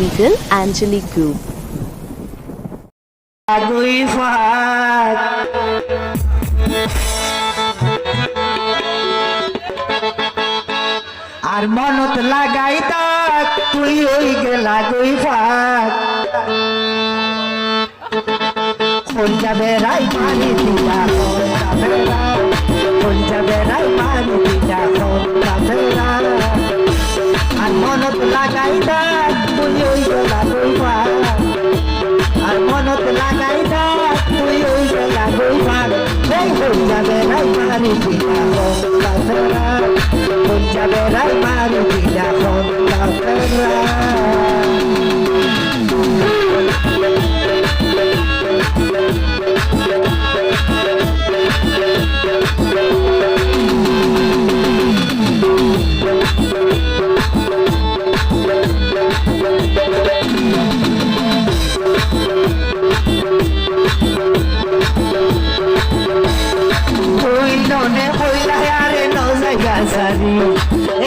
Legal Angelic Group. আর মনত লাগাই তাক তুই ওই গেলা গই ফাঁক কোন যাবে রাই পানি দিলা কোন যাবে রাই পানি দিলা আর মনত লাগাই তাক তুই ওই গেলা গই ফাঁক আর মনত লাগাই তাক তুই ওই গেলা গই ফাঁক এই কোন যাবে রাই পানি দিলা কোন যাবে রাই পানি দিলা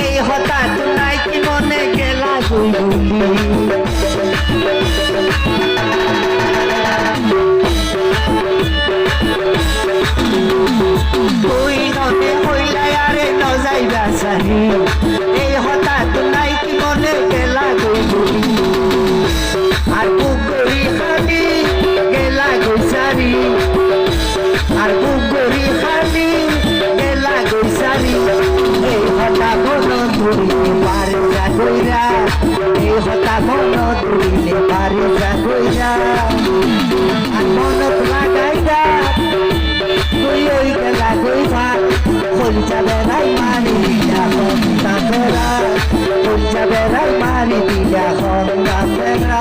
এই হঠাৎ নাই কি মনে গেলা গুলি তুই ননে হইলা আরে ন যাইবা সারি এই হঠাৎ নাই কি মনে গেলা গুলি আর বুকরি খালি গেলা গুসারি আর বুকরি খালি গেলা গুসারি এই হতা মন ধরিলে পারে যা কইরা এই হতা মন ধরিলে পারে যা কইরা আর মনত লাগাইরা তুই ওই গেলা কইবা কোন যাবে রাই মারি দিলা কন্তা ফেরা কোন যাবে রাই মারি দিলা কন্তা ফেরা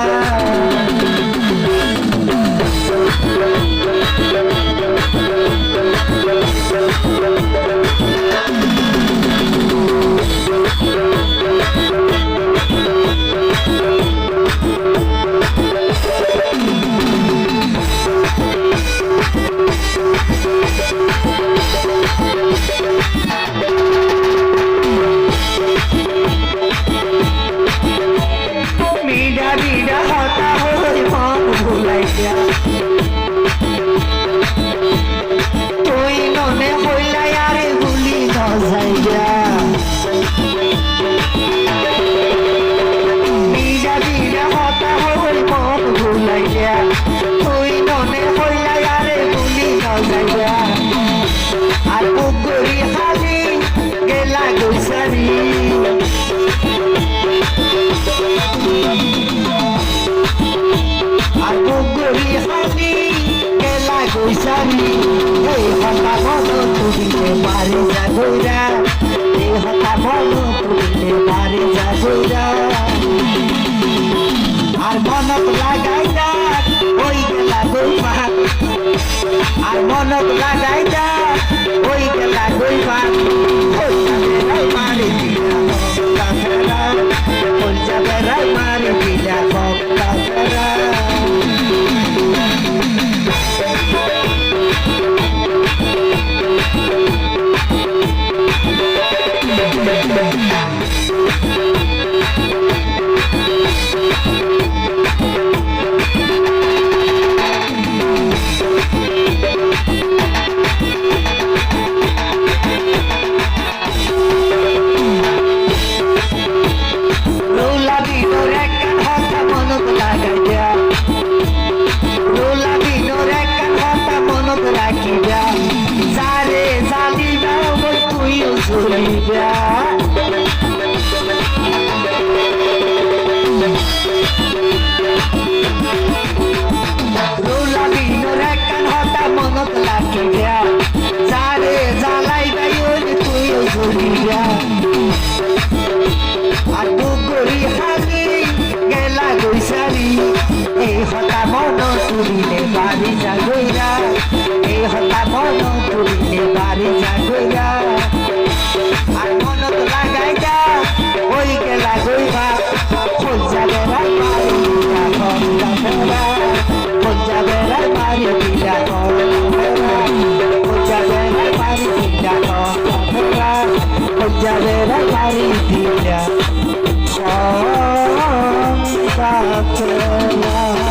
তুই ননে হইলা আরে ভুলি ন যাইয়া বিড়া বিড়া হতা হই মন ভুলাইয়া তুই ননে হইলা আরে ভুলি ন যাইয়া আর পুকুরি খালি গেলা গুসারি আর পুকুরি খালি গেলা গুসারি এই হতা মন তুলিলে পারে যা গইরা এই হতা মন তুলিলে পারে যা গইরা আর মনত লাগাই যাক ওই গেলা গইবা আর মনত লাগাই যাক ওই গেলা গইবা ওই যাবে রাই মারি দিলা কক্কা ফেরা ওই যাবে রাই মারি দিলা কক্কা ফেরা বেলা